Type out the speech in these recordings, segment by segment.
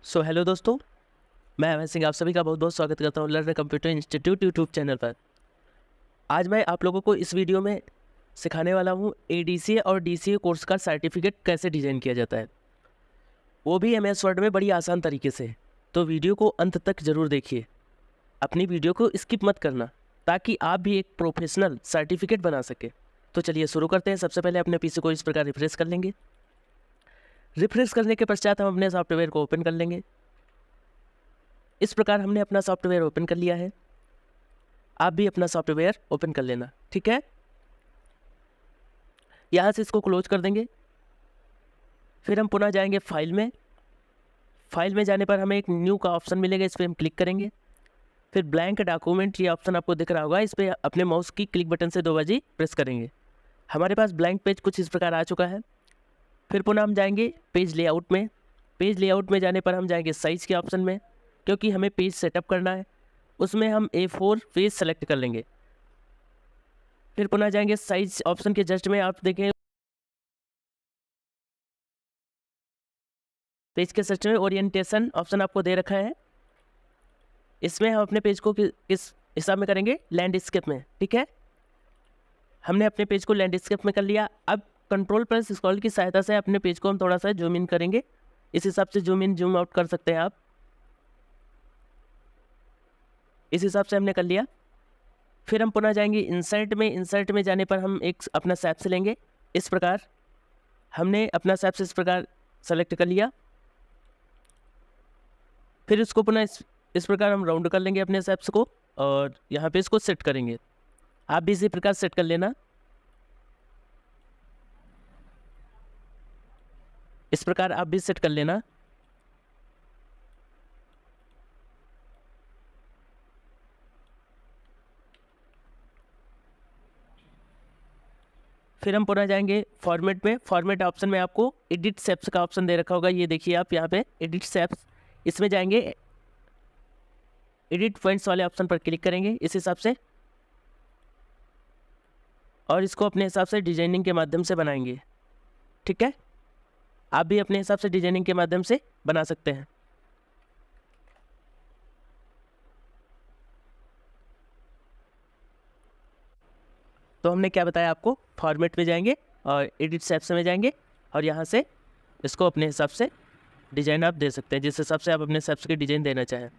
Hello दोस्तों, मैं अभय सिंह आप सभी का बहुत बहुत स्वागत करता हूँ learn computer institute YouTube channel पर। आज मैं आप लोगों को इस वीडियो में सिखाने वाला हूँ एडीसीए और डीसीए कोर्स का सर्टिफिकेट कैसे डिज़ाइन किया जाता है, वो भी एमएस वर्ड में बड़ी आसान तरीके से। तो वीडियो को अंत तक ज़रूर देखिए, अपनी वीडियो को स्किप मत करना ताकि आप भी एक प्रोफेशनल सर्टिफिकेट बना सके। तो चलिए शुरू करते हैं। सबसे पहले अपने पीसी को इस प्रकार रिफ्रेश कर लेंगे। रिफ्रेश करने के पश्चात हम अपने सॉफ्टवेयर को ओपन कर लेंगे। इस प्रकार हमने अपना सॉफ्टवेयर ओपन कर लिया है। आप भी अपना सॉफ्टवेयर ओपन कर लेना, ठीक है। यहाँ से इसको क्लोज कर देंगे। फिर हम पुनः जाएंगे फाइल में। फाइल में जाने पर हमें एक न्यू का ऑप्शन मिलेगा, इस पर हम क्लिक करेंगे। फिर ब्लैंक डॉक्यूमेंट ये ऑप्शन आपको दिख रहा होगा, इस पर अपने माउस की क्लिक बटन से 2 बार प्रेस करेंगे। हमारे पास ब्लैंक पेज कुछ इस प्रकार आ चुका है। फिर पुनः हम जाएंगे पेज लेआउट में। पेज लेआउट में जाने पर हम जाएंगे साइज़ के ऑप्शन में, क्योंकि हमें पेज सेटअप करना है। उसमें हम A4 पेज सेलेक्ट कर लेंगे। फिर पुनः जाएंगे साइज ऑप्शन के जस्ट में, आप देखें पेज के सर्च में ओरिएंटेशन ऑप्शन आपको दे रखा है। इसमें हम अपने पेज को किस हिसाब में करेंगे, लैंडस्केप में, ठीक है। हमने अपने पेज को लैंडस्केप में कर लिया। अब कंट्रोल प्लस स्क्रॉल की सहायता से अपने पेज को हम थोड़ा सा जूम इन करेंगे। इस हिसाब से जूम इन जूम आउट कर सकते हैं आप, इस हिसाब से हमने कर लिया। फिर हम पुनः जाएंगे इंसर्ट में। इंसर्ट में जाने पर हम एक अपना सैप्स लेंगे। इस प्रकार हमने अपना सैप्स इस प्रकार सेलेक्ट कर लिया। फिर इसको पुनः इस प्रकार हम राउंड कर लेंगे अपने सैप्स को, और यहाँ पे इसको सेट करेंगे। आप भी इसी प्रकार सेट कर लेना। इस प्रकार आप भी सेट कर लेना। फिर हम पुनः जाएंगे फॉर्मेट में। फॉर्मेट ऑप्शन में आपको एडिट शेप्स का ऑप्शन दे रखा होगा, ये देखिए आप यहाँ पे एडिट शेप्स। इसमें जाएंगे, एडिट पॉइंट्स वाले ऑप्शन पर क्लिक करेंगे इस हिसाब से, और इसको अपने हिसाब से डिजाइनिंग के माध्यम से बनाएंगे, ठीक है। आप भी अपने हिसाब से डिजाइनिंग के माध्यम से बना सकते हैं। तो हमने क्या बताया आपको, फॉर्मेट में जाएंगे और एडिट शेप्स में जाएंगे, और यहाँ से इसको अपने हिसाब से डिजाइन आप दे सकते हैं, जिस हिसाब से आप अपने शेप्स की डिजाइन देना चाहें।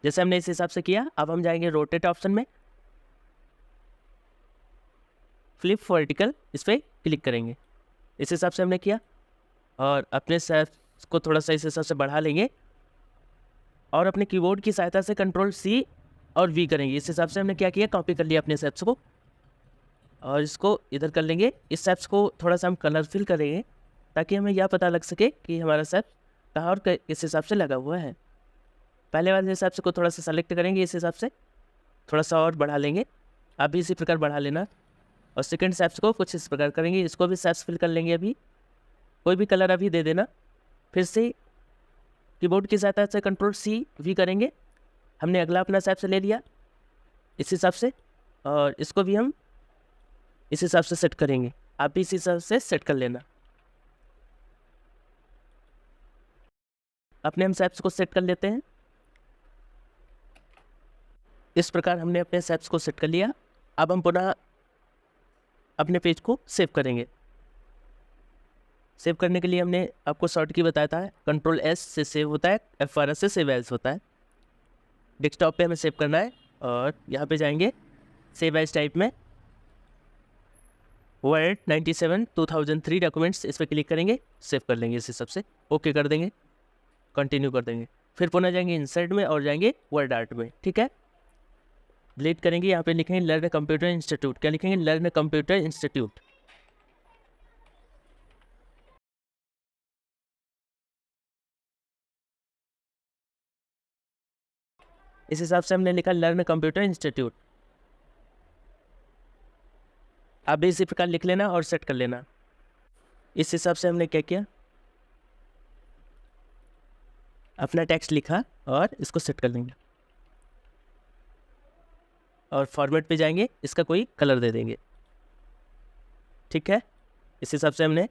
जैसे हमने इस हिसाब से किया, अब हम जाएंगे रोटेट ऑप्शन में, फ्लिप वर्टिकल, इस पर क्लिक करेंगे। इस हिसाब से हमने किया, और अपने शेप्स को थोड़ा सा इस हिसाब से बढ़ा लेंगे, और अपने कीबोर्ड की सहायता से Ctrl+C और V करेंगे। इस हिसाब से हमने क्या किया, कॉपी कर लिया अपने शेप्स को, और इसको इधर कर लेंगे। इस शेप्स को थोड़ा सा हम कलरफुल करेंगे, ताकि हमें यह पता लग सके कि हमारा शेप कहाँ और किस हिसाब से लगा हुआ है। पहले वाले शेप्स को थोड़ा सा सेलेक्ट करेंगे, इस हिसाब से थोड़ा सा और बढ़ा लेंगे। आप भी इसी प्रकार बढ़ा लेना। और सेकंड शेप्स को कुछ इस प्रकार करेंगे, इसको भी शेप्स फिल कर लेंगे। अभी कोई भी कलर अभी दे देना। फिर से कीबोर्ड की सहायता से Ctrl+C+V करेंगे। हमने अगला अपना शेप्स ले लिया इस हिसाब से, और इसको भी हम इस हिसाब से सेट करेंगे। आप भी इस हिसाब से सेट कर लेना। अपने हम शेप्स को सेट कर लेते हैं। इस प्रकार हमने अपने शेप्स को सेट कर लिया। अब हम पुनः अपने पेज को सेव करेंगे। सेव करने के लिए हमने आपको शॉर्ट की बताया था, Ctrl+S से सेव होता है, F12 से सेव एज होता है। डेस्कटॉप पे हमें सेव करना है, और यहाँ पे जाएंगे सेव एज टाइप में, वर्ड 97 2003 डॉक्यूमेंट्स, इस पर क्लिक करेंगे, सेव कर लेंगे इस हिसाब से, ओके कर देंगे, कंटिन्यू कर देंगे। फिर पुनः जाएंगे इंसर्ट में और जाएंगे वर्ड आर्ट में, ठीक है। डिलीट करेंगे, यहाँ पे लिखेंगे लर्न कंप्यूटर इंस्टीट्यूट। क्या लिखेंगे, लर्न कंप्यूटर इंस्टीट्यूट। इस हिसाब से हमने लिखा लर्न कंप्यूटर इंस्टीट्यूट। आप भी इसी प्रकार लिख लेना और सेट कर लेना। इस हिसाब से हमने क्या किया, अपना टेक्स्ट लिखा और इसको सेट कर लेंगे, और फॉर्मेट पे जाएंगे, इसका कोई कलर दे देंगे, ठीक है। इस हिसाब से हमने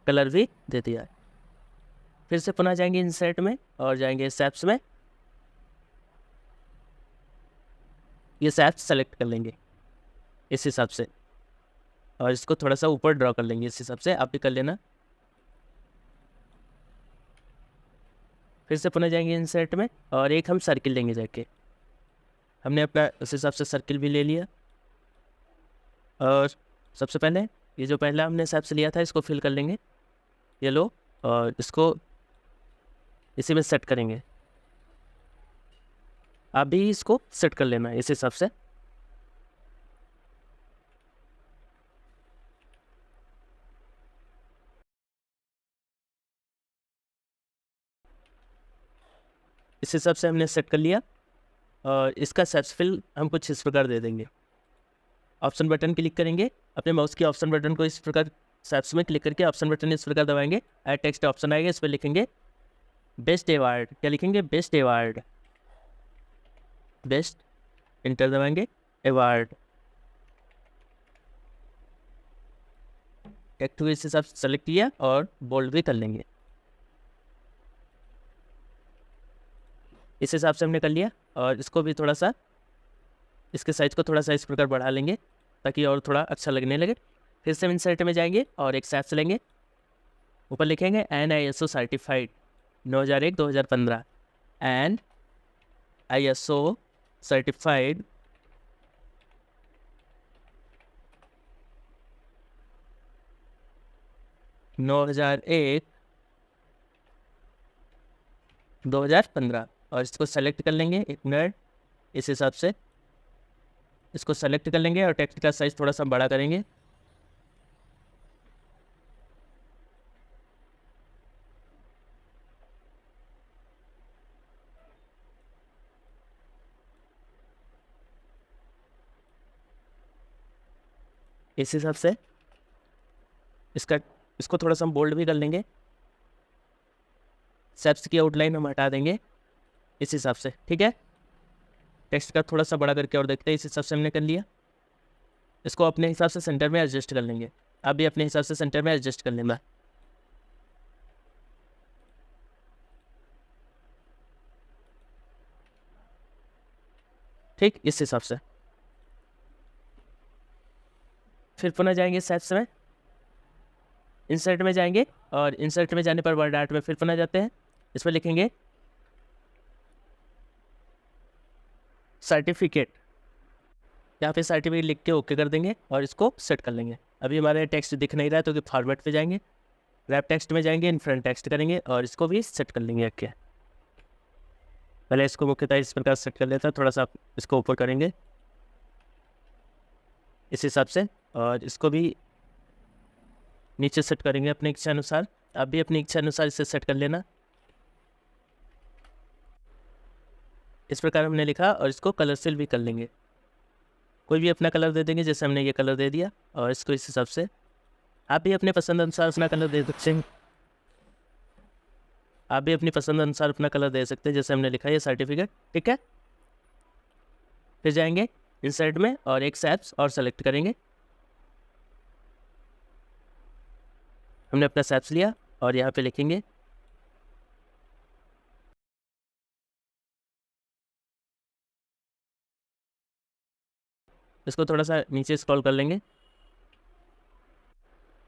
कलर भी दे दिया है। फिर से पुनः जाएंगे इंसर्ट में और जाएंगे सैप्स में, ये सैप्स सेलेक्ट कर लेंगे इस हिसाब से और इसको थोड़ा सा ऊपर ड्रॉ कर लेंगे इस हिसाब से, आप भी कर लेना। फिर से पुनः जाएंगे इंसर्ट में और एक हम सर्किल लेंगे जाके, हमने अपना उस हिसाब से सर्किल भी ले लिया। और सबसे पहले ये जो पहला हमने सैप्स लिया था इसको फिल कर लेंगे, ये लो, और इसको इसी में सेट करेंगे। आप भी इसको सेट कर लेना इस हिसाब से। इस हिसाब से हमने सेट कर लिया और इसका सैप्स फिल हम कुछ इस प्रकार दे देंगे। ऑप्शन बटन क्लिक करेंगे, अपने माउस की ऑप्शन बटन को इस प्रकार सैप्स में क्लिक करके ऑप्शन बटन इस प्रकार दबाएंगे, ऐड टेक्स्ट ऑप्शन आएगा, इस पर लिखेंगे बेस्ट अवार्ड, क्या लिखेंगे बेस्ट अवार्ड, बेस्ट, इंटर दबाएंगे, अवार्ड, टेक्स्ट को इस हिसाब से सेलेक्ट किया और बोल्ड भी कर लेंगे। इस हिसाब से हमने कर लिया और इसको भी थोड़ा सा, इसके साइज को थोड़ा सा इस प्रकार बढ़ा लेंगे ताकि और थोड़ा अच्छा लगने लगे। फिर से इंसर्ट में जाएंगे और एक सैप्स लेंगे, ऊपर लिखेंगे NISO certified 2001-2015, and ISO certified 2001-2015 और इसको सेलेक्ट कर लेंगे, एक मिनट, इस हिसाब से इसको सेलेक्ट कर लेंगे और टेक्स्ट का साइज थोड़ा सा बड़ा करेंगे। इस हिसाब से इसको थोड़ा सा हम बोल्ड भी कर लेंगे, सैप्स की आउटलाइन हम हटा देंगे इस हिसाब से, ठीक है। टेक्स्ट का थोड़ा सा बड़ा करके और देखते हैं, इस हिसाब से हमने कर लिया। इसको अपने हिसाब से सेंटर में एडजस्ट कर लेंगे, आप भी अपने हिसाब से सेंटर में एडजस्ट कर लेना। ठीक, इस हिसाब से। फिर पुनः जाएंगे सैप्स में, इंसर्ट में जाएंगे और इंसर्ट में जाने पर वर्ड आर्ट में फिर पुनः जाते हैं, इस पर लिखेंगे सर्टिफिकेट, यहाँ पे सर्टिफिकेट लिख के ओके कर देंगे और इसको सेट कर लेंगे। अभी हमारे टेक्स्ट दिख नहीं रहा है तो कि फॉर्मेट पे जाएंगे, रैप टेक्स्ट में जाएंगे, इन फ्रंट टेक्स्ट करेंगे और इसको भी सेट कर लेंगे। ओके, पहले इसको मुख्यतः इस प्रकार सेट कर लेता है, थोड़ा सा इसको ऊपर करेंगे इस हिसाब से और इसको भी नीचे सेट करेंगे अपनी इच्छा अनुसार। आप भी अपनी इच्छा अनुसार इसे सेट कर लेना। इस प्रकार हमने लिखा और इसको कलर फिल भी कर लेंगे, कोई भी अपना कलर दे देंगे, जैसे हमने ये कलर दे दिया और इसको इस हिसाब से आप भी अपने पसंद अनुसार अपना कलर दे सकते हैं। आप भी अपनी पसंद अनुसार अपना कलर दे सकते हैं, जैसे हमने लिखा है सर्टिफिकेट, ठीक है। फिर जाएंगे इंसर्ट में और एक सैप्स और सेलेक्ट करेंगे, हमने अपना सैप्स लिया और यहाँ पे लिखेंगे इसको थोड़ा सा नीचे स्क्रॉल कर लेंगे।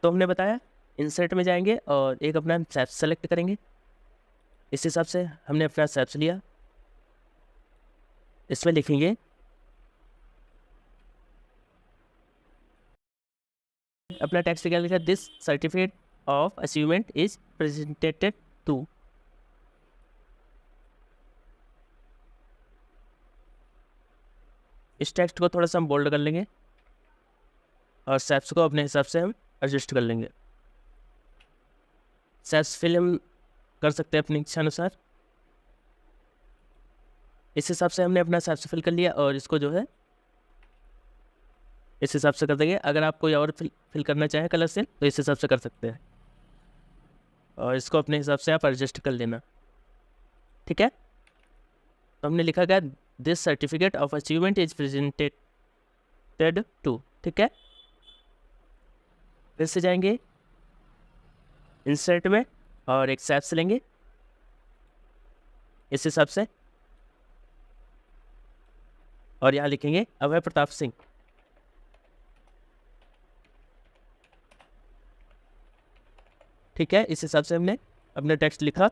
तो हमने बताया इंसर्ट में जाएंगे और एक अपना सैप्स सेलेक्ट करेंगे, इस हिसाब से हमने अपना सैप्स लिया, इसमें लिखेंगे अपना टेक्स्ट क्या लिखा, this certificate of achievement is presented to, इस टेक्स्ट को थोड़ा सा हम बोल्ड कर लेंगे और सैप्स को अपने हिसाब से हम एडजस्ट कर लेंगे। सैप्स फिल हम कर सकते हैं अपनी इच्छा अनुसार। इस हिसाब से हमने अपना सैप्स फिल कर लिया और इसको जो है इस हिसाब से कर देंगे। अगर आप कोई और फिल करना चाहें कलर से तो इस हिसाब से कर सकते हैं और इसको अपने हिसाब से आप एडजस्ट कर लेना, ठीक है। तो हमने लिखा गया this certificate of achievement is presented to, ठीक है। फिर से जाएंगे इंसर्ट में और एक सैप्स लेंगे इस हिसाब से, और यहाँ लिखेंगे अभय प्रताप सिंह। ठीक है, इस हिसाब से हमने अपना टेक्स्ट लिखा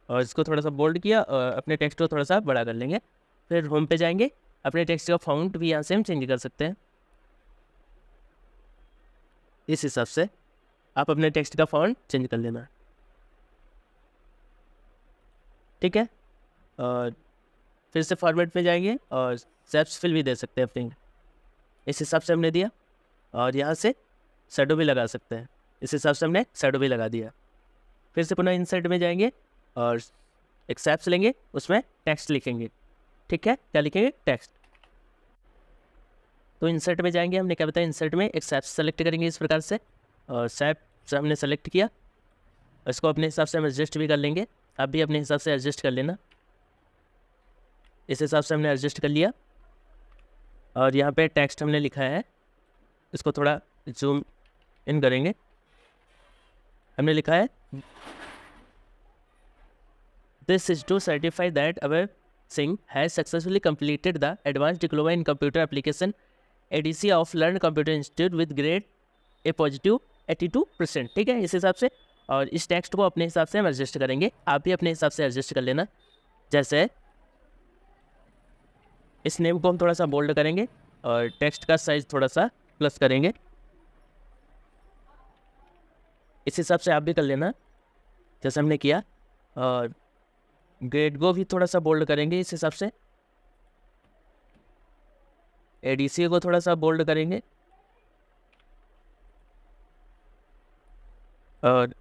और इसको थोड़ा सा बोल्ड किया और अपने टेक्स्ट को थोड़ा सा बड़ा कर लेंगे। फिर होम पे जाएंगे, अपने टेक्स्ट का फॉन्ट भी यहाँ से हम चेंज कर सकते हैं। इस हिसाब से आप अपने टेक्स्ट का फॉन्ट चेंज कर लेना। ठीक है, और फिर से फॉर्मेट में जाएंगे और सेप्स फिल भी दे सकते हैं अपने, इस हिसाब से हमने दिया। और यहाँ से शैडो भी लगा सकते हैं, इस हिसाब से हमने शैडो भी लगा दिया। फिर से पुनः इंसर्ट में जाएंगे और एक सेप्स लेंगे, उसमें टेक्स्ट लिखेंगे। ठीक है, क्या लिखेंगे? टेक्स्ट। तो इंसर्ट में जाएंगे, हमने क्या बताया, इंसर्ट में एक सेप्स सेलेक्ट करेंगे इस प्रकार से, और सेप्स हमने सेलेक्ट किया, इसको अपने हिसाब से हम एडजस्ट भी कर लेंगे। आप भी अपने हिसाब से एडजस्ट कर लेना। इस हिसाब से हमने एडजस्ट कर लिया और यहाँ पे टेक्स्ट हमने लिखा है, इसको थोड़ा जूम इन करेंगे। हमने लिखा है this is to certify that Abhay Singh has successfully completed the advance diploma in computer application ADC of learn computer institute with grade A positive 82%। ठीक है, इस हिसाब से, और इस टेक्स्ट को अपने हिसाब से हम एडजस्ट करेंगे। आप भी अपने हिसाब से एडजस्ट कर लेना। जैसे इस नेम को हम थोड़ा सा बोल्ड करेंगे और टेक्स्ट का साइज थोड़ा सा प्लस करेंगे। इस हिसाब से आप भी कर लेना जैसे हमने किया। और ग्रेड को भी थोड़ा सा बोल्ड करेंगे इस हिसाब से। एडीसी को थोड़ा सा बोल्ड करेंगे और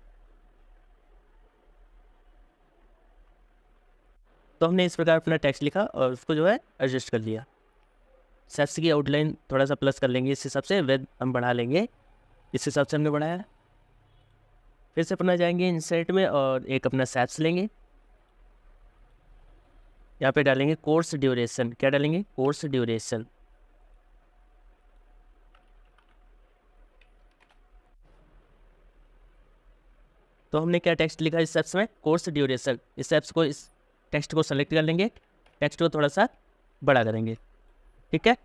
तो हमने इस प्रकार अपना टेक्स्ट लिखा और उसको जो है एडजस्ट कर लिया। सेप्स की आउटलाइन थोड़ा सा प्लस कर लेंगे इस हिसाब से, विड्थ हम बढ़ा लेंगे, इस हिसाब से हमने बढ़ाया। फिर से अपना जाएंगे इंसर्ट में और एक अपना सेप्स लेंगे, यहाँ पे डालेंगे कोर्स ड्यूरेशन। क्या डालेंगे? Course duration. तो हमने क्या टेक्स्ट लिखा इस सेप्स में? Course duration. इस सेप्स को, इस टेक्स्ट को सेलेक्ट कर लेंगे, टेक्स्ट को थोड़ा सा बड़ा करेंगे। ठीक है,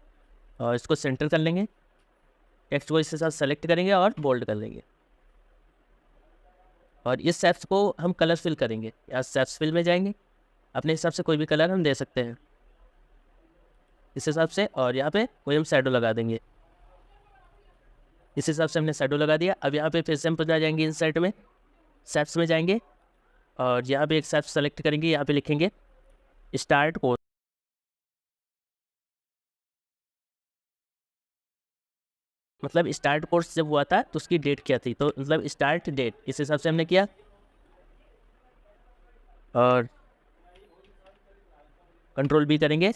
और इसको सेंटर कर लेंगे, टेक्स्ट को इसके साथ सेलेक्ट करेंगे और बोल्ड कर लेंगे। और इस सेप्स को हम कलर फिल करेंगे। या सेप्स फिल में जाएंगे, अपने हिसाब से कोई भी कलर हम दे सकते हैं इस हिसाब से, और यहाँ पे कोई हम शैडो लगा देंगे। इस हिसाब से हमने शैडो लगा दिया। अब यहाँ पे फिर से हम पहुँच जाएंगे इंसर्ट में, सेप्स में जाएंगे और यहाँ पे एक सेप्स सेलेक्ट करेंगे, यहाँ पे लिखेंगे स्टार्ट कोर्स। मतलब स्टार्ट कोर्स जब हुआ था तो उसकी डेट क्या थी, तो मतलब स्टार्ट डेट, इस हिसाब से हमने किया। और कंट्रोल भी करेंगे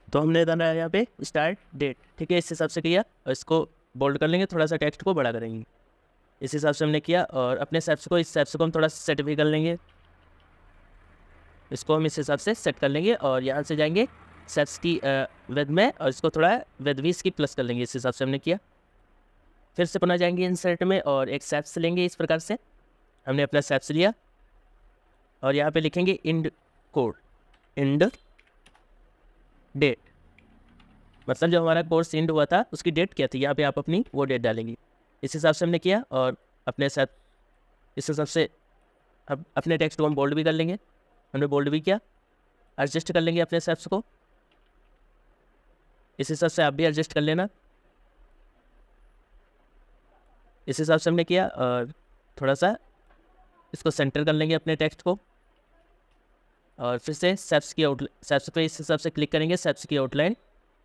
तो हमने डाला यहाँ पे स्टार्ट डेट। ठीक है, इस हिसाब से किया और इसको बोल्ड कर लेंगे, थोड़ा सा टेक्स्ट को बड़ा करेंगे, इस हिसाब से हमने किया। और अपने सेप्स को, इस सेप्स को हम थोड़ा सेट भी कर लेंगे, इसको हम इस हिसाब से सेट कर लेंगे। और यहाँ से जाएंगे सेप्स की विड्थ में और इसको थोड़ा विड्थ भी इसकी प्लस कर लेंगे, इस हिसाब से हमने किया। फिर से पुनः जाएंगे इंसर्ट में और एक सेप्स लेंगे। इस प्रकार से हमने अपना सेप्स लिया और यहाँ पे लिखेंगे इंड कोड, इंड डेट, मतलब जो हमारा कोर्स इंड हुआ था उसकी डेट क्या थी, यहाँ पे आप अपनी वो डेट डालेंगे। इस हिसाब से हमने किया और अपने साथ इस हिसाब से अब अपने टेक्स्ट को हम बोल्ड भी कर लेंगे। हमने बोल्ड भी किया, एडजस्ट कर लेंगे अपने सेप्स को, इस हिसाब से आप भी एडजस्ट कर लेना। इस हिसाब से हमने किया और थोड़ा सा इसको सेंटर कर लेंगे अपने टेक्स्ट को। और फिर से सेप्स की सेप्स पे इस हिसाब से क्लिक करेंगे, सेप्स की आउटलाइन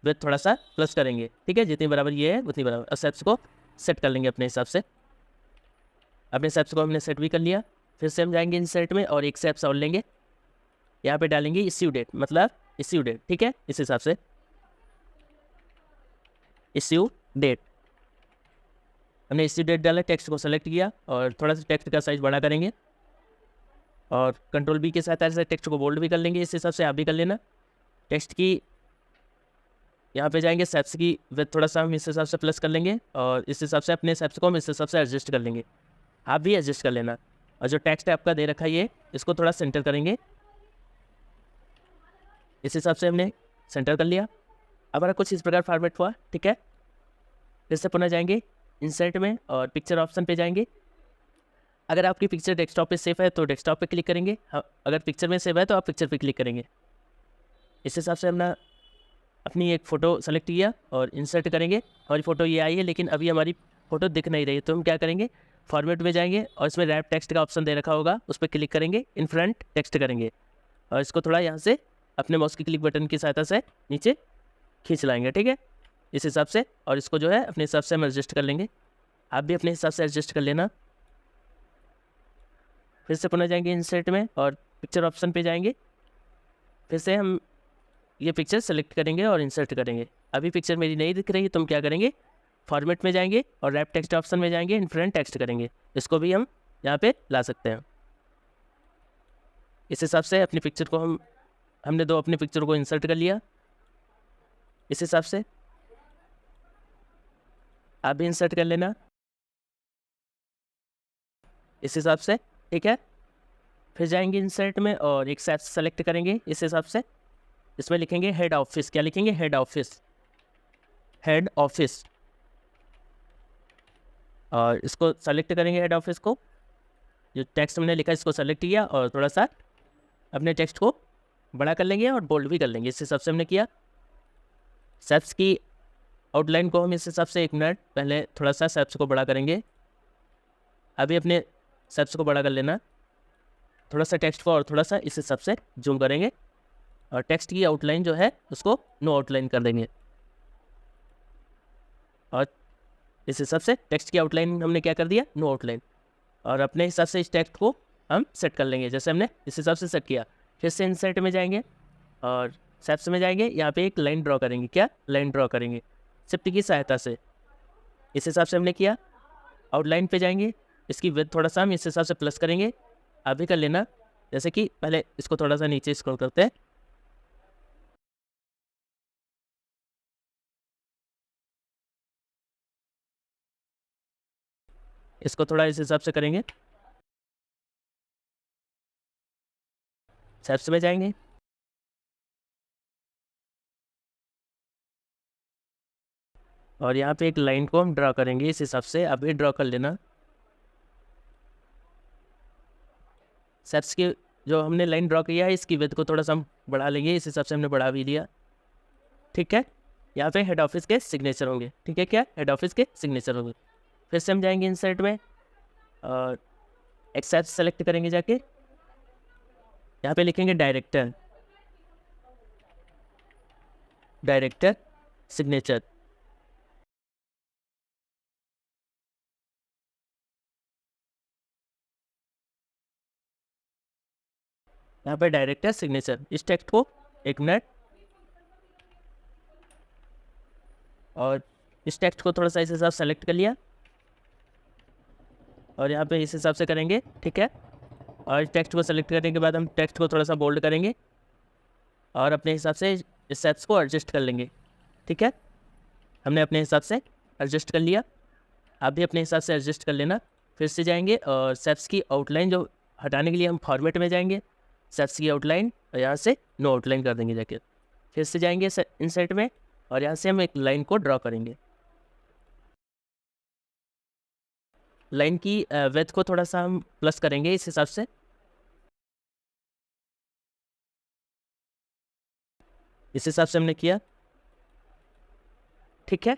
विथ थोड़ा सा प्लस करेंगे। ठीक है, जितनी बराबर ये है उतनी बराबर। और सेप्स को सेट कर लेंगे अपने हिसाब से। अपने सेप्स को हमने सेट भी कर लिया। फिर से हम जाएंगे इंसर्ट में और एक सेप्स और लेंगे, यहाँ पे डालेंगे इश्यू डेट, मतलब इश्यू डेट। ठीक है, इस हिसाब से इश्यू डेट, हमने इश्यू डेट डाला, टेक्स्ट को सेलेक्ट किया और थोड़ा सा टेक्स्ट का साइज बड़ा करेंगे और कंट्रोल बी के साथ ऐसे टेक्स्ट को बोल्ड भी कर लेंगे। इस हिसाब से आप भी कर लेना। टेक्स्ट की यहाँ पे जाएंगे, सेप्स की विड्थ थोड़ा सा हम इस हिसाब से प्लस कर लेंगे और इस हिसाब से अपने सेप्स को हम इस हिसाब से एडजस्ट कर लेंगे। आप भी एडजस्ट कर लेना। और जो टेक्स्ट है आपका दे रखा है ये, इसको थोड़ा सेंटर करेंगे। इस हिसाब से हमने सेंटर कर लिया। अब हमारा कुछ इस प्रकार फॉर्मेट हुआ, ठीक है। फिर से पुनः जाएंगे इंसर्ट में और पिक्चर ऑप्शन पे जाएंगे। अगर आपकी पिक्चर डेस्कटॉप पे सेव है तो डेस्कटॉप पे क्लिक करेंगे, अगर पिक्चर में सेव है तो आप पिक्चर पे क्लिक करेंगे। इस हिसाब से हमने अपनी एक फ़ोटो सेलेक्ट किया और इंसर्ट करेंगे। हमारी फ़ोटो ये आई है, लेकिन अभी हमारी फ़ोटो दिख नहीं रही है, तो हम क्या करेंगे, फॉर्मेट में जाएंगे और इसमें रैप टेक्स्ट का ऑप्शन दे रखा होगा, उस पर क्लिक करेंगे, इन फ्रंट टेक्स्ट करेंगे और इसको थोड़ा यहाँ से अपने माउस की क्लिक बटन की सहायता से नीचे खींच लाएंगे, ठीक है, इस हिसाब से। और इसको जो है अपने हिसाब से हम एडजस्ट कर लेंगे। आप भी अपने हिसाब से एडजस्ट कर लेना। फिर से पुनः जाएंगे इंसर्ट में और पिक्चर ऑप्शन पे जाएंगे। फिर से हम ये पिक्चर सेलेक्ट करेंगे और इंसर्ट करेंगे। अभी पिक्चर मेरी नहीं दिख रही है तो हम क्या करेंगे, फॉर्मेट में जाएंगे और रैप टेक्स्ट ऑप्शन में जाएंगे, इन फ्रंट टेक्स्ट करेंगे। इसको भी हम यहाँ पे ला सकते हैं। इस हिसाब से अपनी पिक्चर को हमने दो अपनी पिक्चर को इंसर्ट कर लिया। इस हिसाब से आप भी इंसर्ट कर लेना, इस हिसाब से, ठीक है। फिर जाएंगे इंसर्ट में और एक सेट सेलेक्ट करेंगे इस हिसाब से। इसमें लिखेंगे हेड ऑफिस, क्या लिखेंगे, हेड ऑफिस, हेड ऑफिस। और इसको सेलेक्ट करेंगे हेड ऑफिस को, जो टेक्स्ट हमने लिखा है इसको सेलेक्ट किया और थोड़ा सा अपने टेक्स्ट को बड़ा कर लेंगे और बोल्ड भी कर लेंगे। इस हिसाब से हमने किया। सेप्स की आउटलाइन को हम इस हिसाब से 1 मिनट पहले थोड़ा सा सेप्स को बड़ा करेंगे। अभी अपने सेप्स को बड़ा कर लेना, थोड़ा सा टेक्स्ट को और थोड़ा सा इस हिसाब से जूम करेंगे और टेक्स्ट की आउटलाइन जो है उसको नो आउटलाइन कर देंगे। और इस हिसाब से टेक्स्ट की आउटलाइन हमने क्या कर दिया, नो आउटलाइन। और अपने हिसाब से इस टेक्स्ट को हम सेट कर लेंगे, जैसे हमने इस हिसाब से सेट किया। फिर से इंसर्ट में जाएंगे और सेप्स में जाएंगे, यहाँ पे एक लाइन ड्रॉ करेंगे, क्या लाइन ड्रॉ करेंगे शिफ्ट की सहायता से। इस हिसाब से हमने किया। आउटलाइन पे जाएंगे, इसकी विड्थ थोड़ा सा हम इस हिसाब से प्लस करेंगे। आप भी कर लेना, जैसे कि पहले इसको थोड़ा सा नीचे स्क्रॉल करते हैं। इसको थोड़ा इस हिसाब से करेंगे। सेप्स में जाएंगे और यहाँ पे एक लाइन को हम ड्रॉ करेंगे इस हिसाब से। आप भी ड्रॉ कर लेना। सेप्स की जो हमने लाइन ड्रॉ किया है इसकी विड्थ को थोड़ा सा हम बढ़ा लेंगे, इस हिसाब से हमने बढ़ा भी लिया, ठीक है। यहाँ पे हेड ऑफिस के सिग्नेचर होंगे, ठीक है, क्या हेड ऑफिस के सिग्नेचर होंगे। फिर से हम जाएंगे इंसर्ट में और एक्सेप्ट सेलेक्ट करेंगे, जाके यहाँ पे लिखेंगे डायरेक्टर, डायरेक्टर सिग्नेचर। यहाँ पे डायरेक्टर सिग्नेचर, इस टेक्स्ट को 1 मिनट और इस टेक्स्ट को थोड़ा सा इस हिसाब से सेलेक्ट कर लिया और यहाँ पे इस हिसाब से करेंगे, ठीक है। और टेक्स्ट को सेलेक्ट करने के बाद हम टेक्स्ट को थोड़ा सा बोल्ड करेंगे और अपने हिसाब से इस सेप्स को एडजस्ट कर लेंगे, ठीक है। हमने अपने हिसाब से एडजस्ट कर लिया। आप भी अपने हिसाब से एडजस्ट कर लेना। फिर से जाएंगे और सेप्स की आउटलाइन जो हटाने के लिए हम फॉर्मेट में जाएंगे, सेप्स की आउटलाइन और यहाँ से नो आउटलाइन कर देंगे जाके। फिर से जाएंगे इंसर्ट में और यहाँ से हम एक लाइन को ड्रॉ करेंगे। लाइन की विड्थ को थोड़ा सा हम प्लस करेंगे इस हिसाब से। इस हिसाब से हमने किया, ठीक है।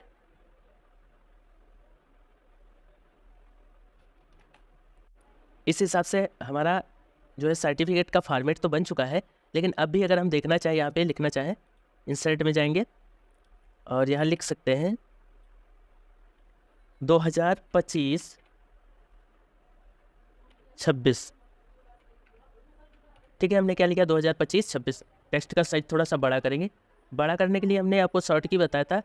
इस हिसाब से हमारा जो है सर्टिफिकेट का फॉर्मेट तो बन चुका है, लेकिन अब भी अगर हम देखना चाहें, यहाँ पे लिखना चाहें, इंसर्ट में जाएंगे और यहाँ लिख सकते हैं 2025-26, ठीक है। हमने क्या लिखा, 2025-26। टेक्स्ट का साइज थोड़ा सा बड़ा करेंगे। बड़ा करने के लिए हमने आपको शॉर्ट की बताया था,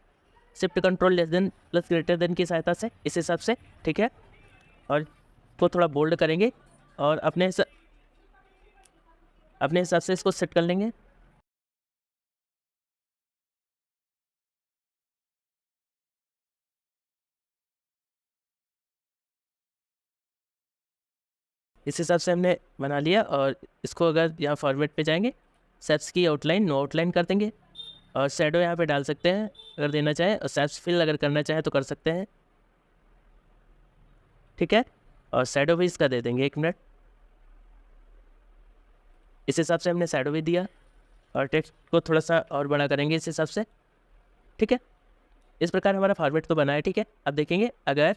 shift control less than plus greater than की सहायता से, इस हिसाब से, ठीक है। और को थोड़ा बोल्ड करेंगे और अपने हिसाब से इसको सेट कर लेंगे। इस हिसाब से हमने बना लिया। और इसको अगर यहाँ फॉर्मेट पे जाएंगे, सेप्स की आउटलाइन नो आउटलाइन कर देंगे और शैडो यहाँ पे डाल सकते हैं अगर देना चाहें, और सेप्स फिल अगर करना चाहें तो कर सकते हैं। ठीक है, और शैडो भी इसका दे देंगे 1 मिनट। इस हिसाब से हमने शैडो भी दिया और टेक्स्ट को थोड़ा सा और बड़ा करेंगे इस हिसाब से। ठीक है, इस प्रकार हमारा फॉर्मेट तो बना है। ठीक है, अब देखेंगे अगर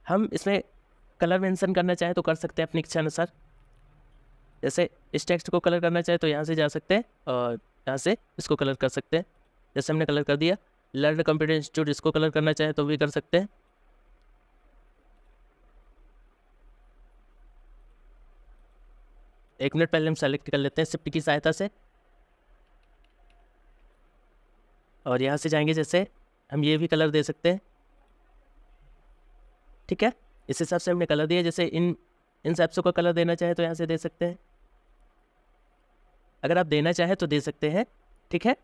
हम इसमें कलर मेंशन करना चाहें तो कर सकते हैं अपनी इच्छा अनुसार। जैसे इस टेक्स्ट को कलर करना चाहे तो यहाँ से जा सकते हैं और यहाँ से इसको कलर कर सकते हैं। जैसे हमने कलर कर दिया। लर्न कंप्यूटर इंस्टीट्यूट इसको कलर करना चाहे तो भी कर सकते हैं। एक मिनट पहले हम सेलेक्ट कर लेते हैं शिफ्ट की सहायता से, और यहाँ से जाएंगे जैसे हम ये भी कलर दे सकते हैं। ठीक है, इस हिसाब से हमने कलर दिया। जैसे इन सेप्सों का कलर देना चाहे तो यहाँ से दे सकते हैं, अगर आप देना चाहे तो दे सकते हैं। ठीक है,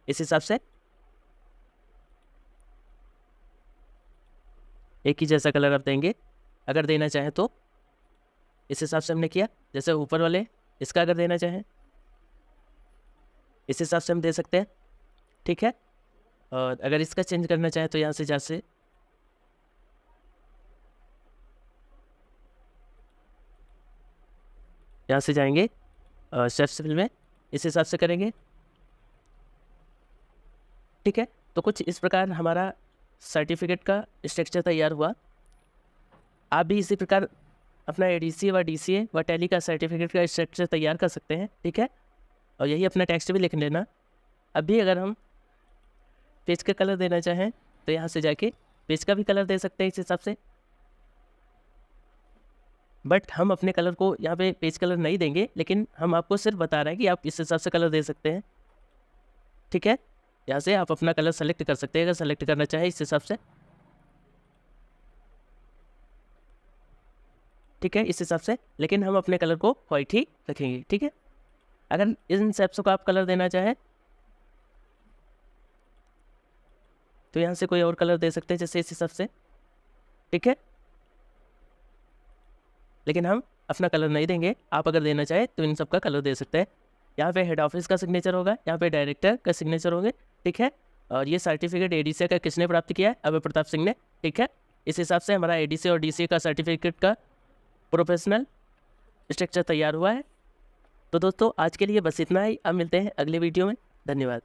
इस हिसाब से एक ही जैसा कलर आप देंगे अगर देना चाहें तो। इस हिसाब से हमने किया। जैसे ऊपर वाले इसका अगर देना चाहें इस हिसाब से हम दे सकते हैं। ठीक है, और अगर इसका चेंज करना चाहें तो यहाँ से जैसे यहाँ से जाएंगे शेप्स फिल में, इस हिसाब से करेंगे। ठीक है, तो कुछ इस प्रकार हमारा सर्टिफिकेट का स्ट्रक्चर तैयार हुआ। आप भी इसी प्रकार अपना ADCA व DCA व टैली का सर्टिफिकेट का स्ट्रक्चर तैयार कर सकते हैं। ठीक है, और यही अपना टेक्स्ट भी लिख लेना। अभी अगर हम पेज का कलर देना चाहें तो यहाँ से जाके पेज का भी कलर दे सकते हैं इस हिसाब से, बट हम अपने कलर को यहाँ पे पेज कलर नहीं देंगे, लेकिन हम आपको सिर्फ बता रहे हैं कि आप इस हिसाब से कलर दे सकते हैं। ठीक है, यहाँ से आप अपना कलर सेलेक्ट कर सकते हैं अगर सेलेक्ट करना चाहे इस हिसाब से। ठीक है, इस हिसाब से, लेकिन हम अपने कलर को वाइट ही रखेंगे। ठीक है, अगर इन शेप्स को आप कलर देना चाहें तो यहाँ से कोई और कलर दे सकते हैं जैसे इस हिसाब से। ठीक है, लेकिन हम अपना कलर नहीं देंगे। आप अगर देना चाहे तो इन सब का कलर दे सकते हैं। यहाँ पे हेड ऑफिस का सिग्नेचर होगा, यहाँ पे डायरेक्टर का सिग्नेचर होंगे। ठीक है, और ये सर्टिफिकेट ADCA का किसने प्राप्त किया है? अभय प्रताप सिंह ने। ठीक है, इस हिसाब से हमारा ADCA और DCA का सर्टिफिकेट का प्रोफेशनल स्ट्रक्चर तैयार हुआ है। तो दोस्तों आज के लिए बस इतना ही। अब मिलते हैं अगले वीडियो में। धन्यवाद।